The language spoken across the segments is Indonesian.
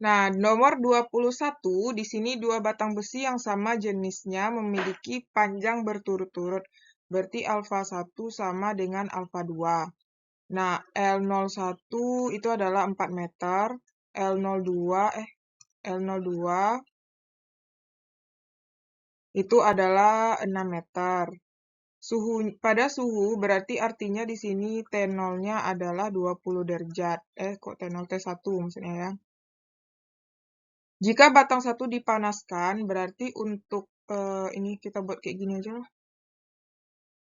Nah, nomor 21, di sini dua batang besi yang sama jenisnya memiliki panjang berturut-turut. Berarti alfa 1 sama dengan alfa 2. Nah, L01 itu adalah 4 meter, L02 itu adalah 6 meter. Pada suhu berarti artinya di sini T0-nya adalah 20 derajat. Kok T0 T1 maksudnya ya. Jika batang satu dipanaskan, berarti untuk ini kita buat kayak gini aja lah.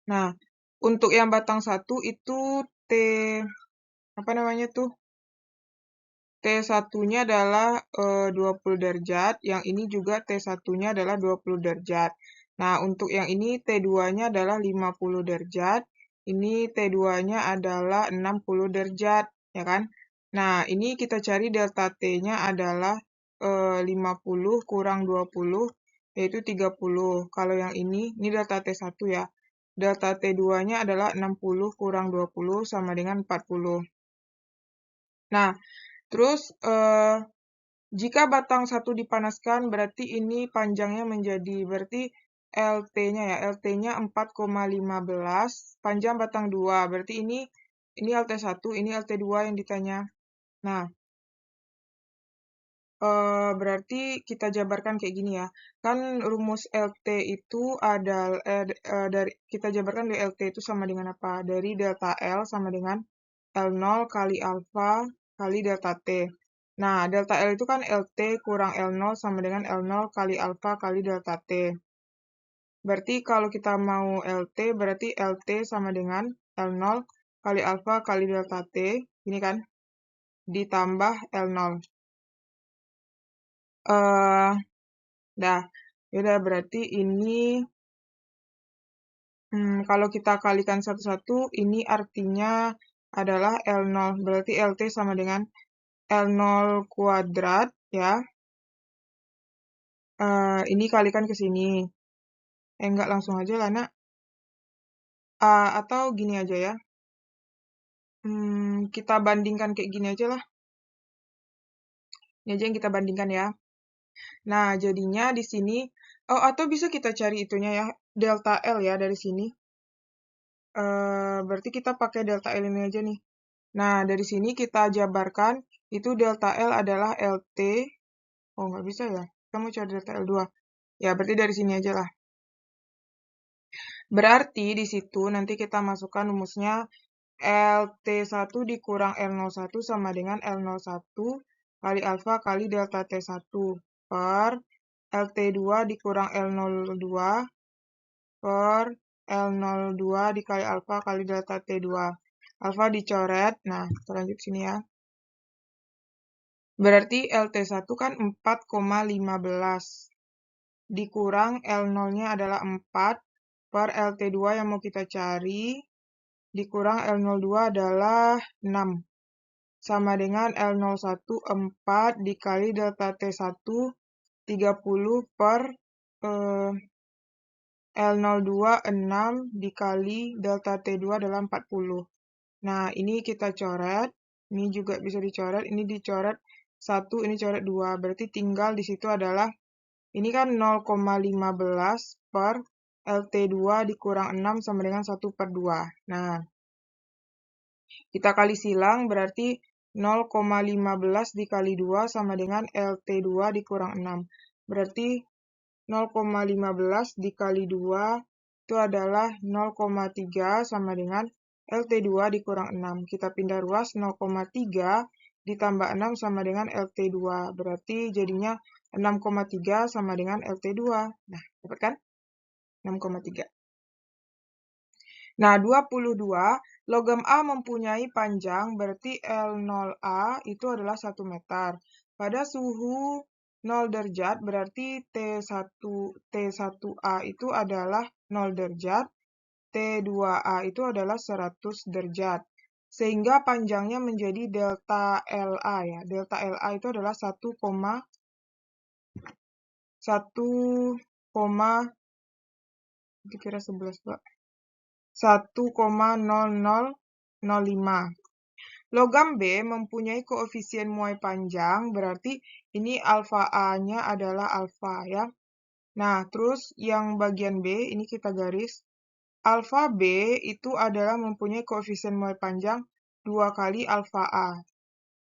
Nah, untuk yang batang satu itu apa namanya tuh? T1-nya adalah 20 derajat, yang ini juga T1-nya adalah 20 derajat. Nah, untuk yang ini T2-nya adalah 50 derajat, ini T2-nya adalah 60 derajat, ya kan? Nah, ini kita cari delta T-nya adalah 50 kurang 20, yaitu 30. Kalau yang ini delta T1 ya. Delta T2-nya adalah 60 kurang 20 sama dengan 40. Nah, terus jika batang satu dipanaskan, berarti ini panjangnya berarti LT-nya ya, LT-nya 4,15, panjang batang 2, berarti ini LT1, ini LT2 yang ditanya. Nah, berarti kita jabarkan kayak gini ya. Kan rumus LT itu kita jabarkan dari LT itu sama dengan apa? Dari delta L sama dengan L0 kali alfa kali delta T. Nah, delta L itu kan LT kurang L0 sama dengan L0 kali alfa kali delta T. Berarti kalau kita mau LT, berarti LT sama dengan L0 kali alfa kali delta T. Ini kan, ditambah L0. Dah, yaudah berarti ini, kalau kita kalikan satu-satu, ini artinya adalah L0. Berarti LT sama dengan L0 kuadrat, ya. Ini kalikan ke sini. Enggak langsung aja lah, nak. Atau gini aja ya. Kita bandingkan kayak gini aja lah. Ini aja yang kita bandingkan ya. Nah, jadinya di sini, atau bisa kita cari itunya ya, delta L ya dari sini. Berarti kita pakai delta L ini aja nih. Nah, dari sini kita jabarkan, itu delta L adalah LT. Oh, nggak bisa ya. Kita mau cari delta L2. Ya, berarti dari sini aja lah. Berarti di situ nanti kita masukkan rumusnya LT1 dikurang L01 sama dengan L01 kali alfa kali delta T1 per LT2 dikurang L02 per L02 dikali alfa kali delta T2. Alfa dicoret. Nah, kita lanjut sini ya. Berarti LT1 kan 4,15 dikurang L0-nya adalah 4 per LT2 yang mau kita cari dikurang L02 adalah 6 sama dengan L01 4 dikali delta T1 30 per L02 6 dikali delta T2 adalah 40. Nah, ini kita coret, ini juga bisa dicoret, ini dicoret 1, ini coret 2. Berarti tinggal di situ adalah, ini kan 0,15 per LT2 dikurang 6 sama dengan 1 per 2. Nah, kita kali silang berarti 0,15 dikali 2 sama dengan LT2 dikurang 6. Berarti 0,15 dikali 2 itu adalah 0,3 sama dengan LT2 dikurang 6. Kita pindah ruas 0,3 ditambah 6 sama dengan LT2. Berarti jadinya 6,3 sama dengan LT2. Nah, dapat kan? 6,3. Nah, 22, logam A mempunyai panjang, berarti L0A itu adalah 1 meter. Pada suhu 0 derajat, berarti T1A itu adalah 0 derajat, T2A itu adalah 100 derajat. Sehingga panjangnya menjadi delta LA ya. Delta LA itu adalah 1,11, Pak. 1,0005. Logam B mempunyai koefisien muai panjang, berarti ini alfa A-nya adalah alfa ya. Nah, terus yang bagian B, ini kita garis. Alfa B itu adalah mempunyai koefisien muai panjang 2 kali alfa A.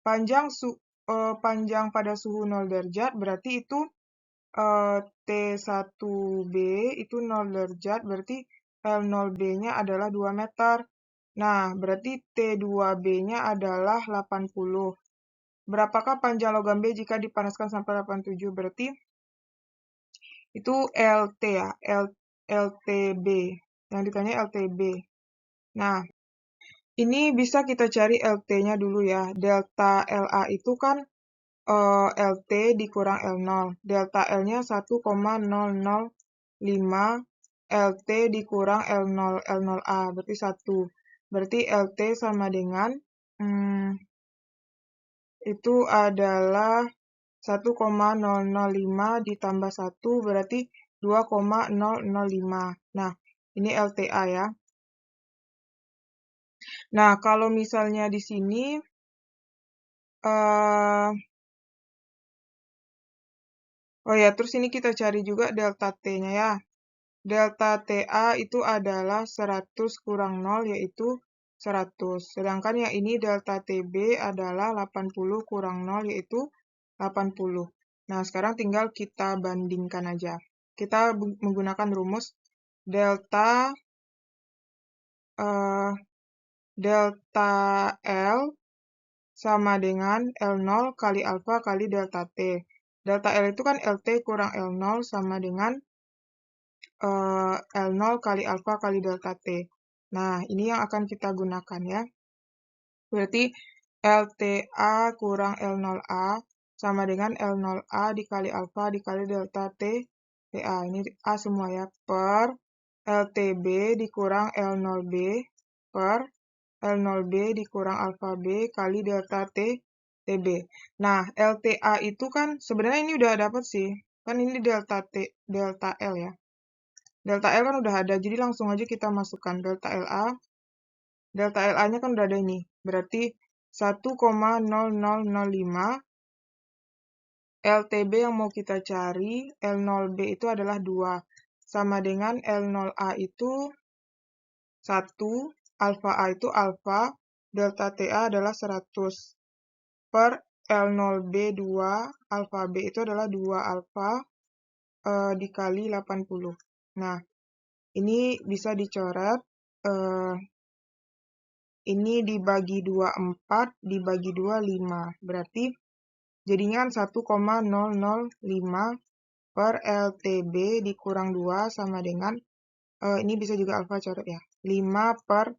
Panjang pada suhu 0 derajat, berarti itu T1B itu 0 derajat, berarti L0B-nya adalah 2 meter. Nah, berarti T2B-nya adalah 80. Berapakah panjang logam B jika dipanaskan sampai 87? Berarti itu LT ya, LTB. Yang ditanya LTB. Nah, ini bisa kita cari LT-nya dulu ya. Delta LA itu kan LT dikurang L0. Delta L-nya 1,005 LT dikurang L0, L0A, berarti 1. Berarti LT sama dengan, itu adalah 1,005 ditambah 1, berarti 2,005. Nah, ini LTA ya. Nah, kalau misalnya di sini, oh ya, terus ini kita cari juga delta T-nya ya. Delta TA itu adalah 100 kurang 0, yaitu 100. Sedangkan yang ini delta TB adalah 80 kurang 0, yaitu 80. Nah, sekarang tinggal kita bandingkan aja. Kita menggunakan rumus delta L sama dengan L0 kali alfa kali delta T. Delta L itu kan LT kurang L0 sama dengan L0 kali alfa kali delta T. Nah, ini yang akan kita gunakan ya. Berarti LTA kurang L0A sama dengan L0A dikali alfa dikali delta T, TA. Ini A semua ya. Per LTB dikurang L0B per L0B dikurang alfa B kali delta T, TB. Nah, LTA itu kan sebenarnya ini udah dapat sih. Kan ini delta T, delta L ya. Delta L kan udah ada, jadi langsung aja kita masukkan delta LA. Delta LA-nya kan udah ada ini. Berarti 1,0005. LTB yang mau kita cari, L0B itu adalah 2. Sama dengan L0A itu 1, alfa A itu alfa, delta TA adalah 100. Per L0B 2, alfa B itu adalah 2 alfa dikali 80. Nah, ini bisa dicoret. Ini dibagi 2, 4, dibagi 2, 5. Berarti jadinya 1,005 per LTB dikurang 2 sama dengan, ini bisa juga alfa coret ya, 5 per,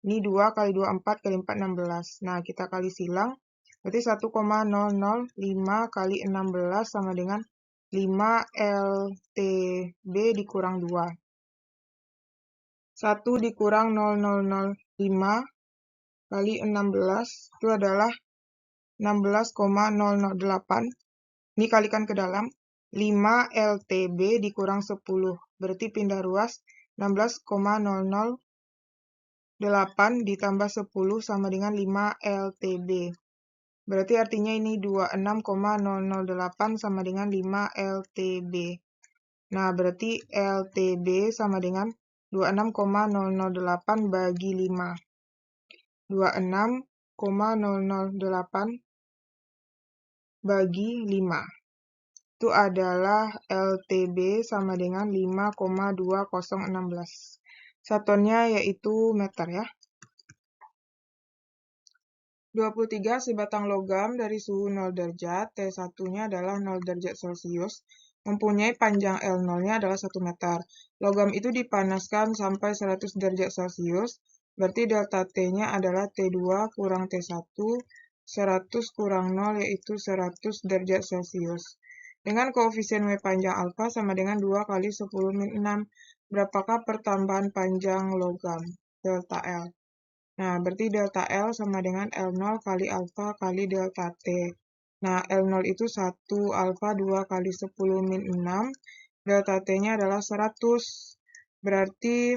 ini 2 kali 2, 4 kali 4, 16. Nah, kita kali silang, berarti 1,005 kali 16 sama dengan 5 LTB dikurang 2. 1 dikurang 0,005 kali 16 itu adalah 16,008. Ini kalikan ke dalam. 5 LTB dikurang 10. Berarti pindah ruas 16,008 ditambah 10 sama dengan 5 LTB. Berarti artinya ini 26,008 sama dengan 5 LTB. Nah, berarti LTB sama dengan 26,008 bagi 5. 26,008 bagi 5. Itu adalah LTB sama dengan 5,2016. Satuannya yaitu meter ya. 23 sebatang logam dari suhu 0 derajat, T1-nya adalah 0 derajat Celcius, mempunyai panjang L0-nya adalah 1 meter. Logam itu dipanaskan sampai 100 derajat Celcius, berarti delta T-nya adalah T2 kurang T1, 100 kurang 0 yaitu 100 derajat Celcius. Dengan koefisien W panjang alfa sama dengan 2 kali 10 min 6. Berapakah pertambahan panjang logam? Delta L. Nah, berarti delta L sama dengan L0 kali alfa kali delta T. Nah, L0 itu 1 alfa 2 kali 10 min 6. Delta T-nya adalah 100. Berarti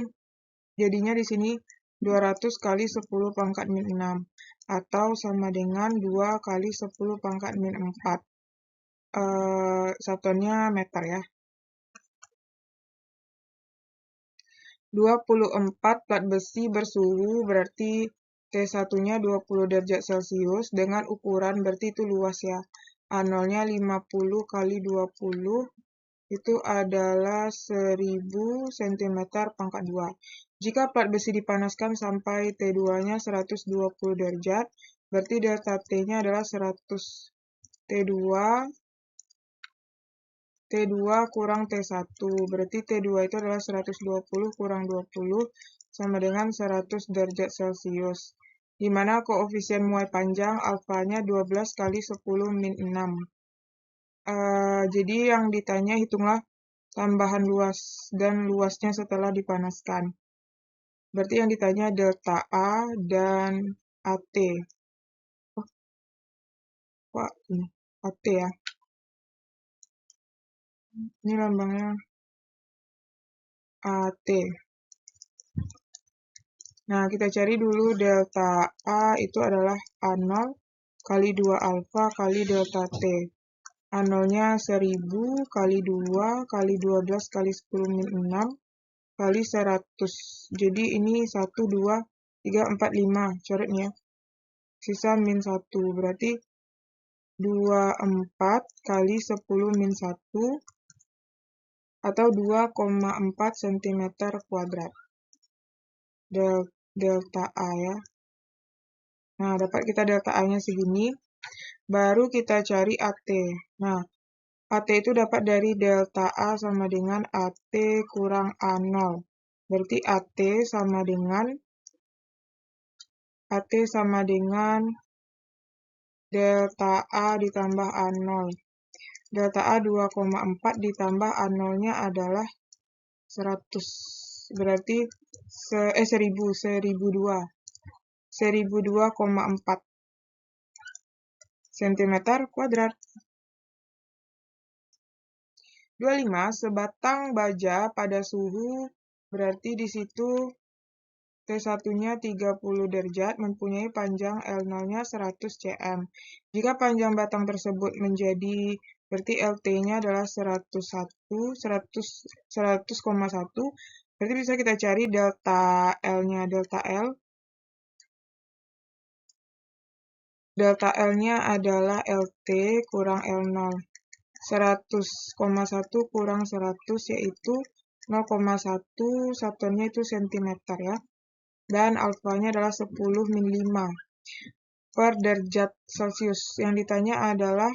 jadinya di sini 200 kali 10 pangkat min 6. atau sama dengan 2 kali 10 pangkat min 4. Satuannya meter ya. 24 plat besi bersuhu berarti T1-nya 20 derajat Celcius dengan ukuran berarti itu luas ya. A0-nya 50 kali 20 itu adalah 1000 cm pangkat 2. Jika plat besi dipanaskan sampai T2-nya 120 derajat, berarti delta T-nya adalah 100 T2 kurang T1, berarti T2 itu adalah 120 kurang 20 sama dengan 100 derajat Celcius, di mana koefisien muai panjang alfanya 12 kali 10 min 6. Jadi yang ditanya hitunglah tambahan luas dan luasnya setelah dipanaskan. Berarti yang ditanya delta A dan AT. Wah, ini AT ya. Ini lambangnya AT. Nah, kita cari dulu delta A itu adalah A0 kali 2 alfa kali delta T. A0-nya 1000 kali 2 kali 12 kali 10 min 6 kali 100. Jadi ini 1, 2, 3, 4, 5. Coretnya ya. Sisa min 1. Berarti 24 kali 10 min 1 atau 2,4 cm kuadrat. Delta A ya. Nah, dapat kita delta A-nya segini. Baru kita cari AT. Nah, AT itu dapat dari delta A sama dengan AT kurang A0. Berarti AT sama dengan delta A ditambah A0. Delta A 2,4 ditambah A0-nya adalah 100. Berarti 1002. 1002,4 cm kuadrat. 25. Sebatang baja pada suhu berarti di situ T1-nya 30 derajat mempunyai panjang L0-nya 100 cm. Jika panjang batang tersebut menjadi berarti LT-nya adalah 100,1. Berarti bisa kita cari delta L-nya. Delta L-nya adalah LT kurang L0. 100,1 kurang 100 yaitu 0,1, satuannya itu cm ya. Dan alfanya adalah 10 min 5 per derajat Celcius. Yang ditanya adalah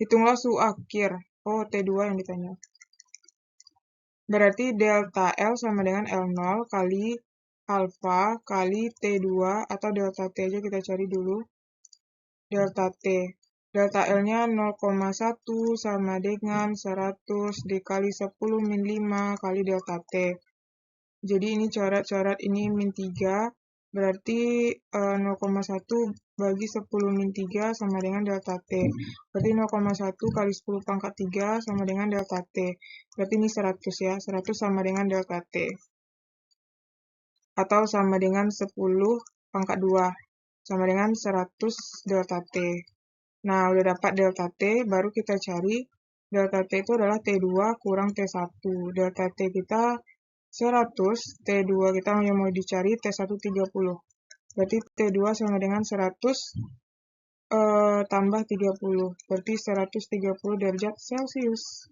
hitunglah suhu akhir. Oh, T2 yang ditanya. Berarti delta L sama dengan L0 kali alfa kali T2 atau delta T aja kita cari dulu. Delta T. Delta L-nya 0,1 sama dengan 100 dikali 10 min 5 kali delta T. Jadi ini coret-coret ini min 3. Berarti 0,1 bagi 10 min 3 sama dengan delta T. Berarti 0,1 kali 10 pangkat 3 sama dengan delta T. Berarti ini 100 ya. 100 sama dengan delta T. Atau sama dengan 10 pangkat 2. Sama dengan 100 delta T. Nah, udah dapat delta T, baru kita cari delta T itu adalah T2 kurang T1. Delta T kita 100, T2 kita yang mau dicari T1 30. Berarti T2 sama dengan 100 tambah 30. Berarti 130 derajat Celcius.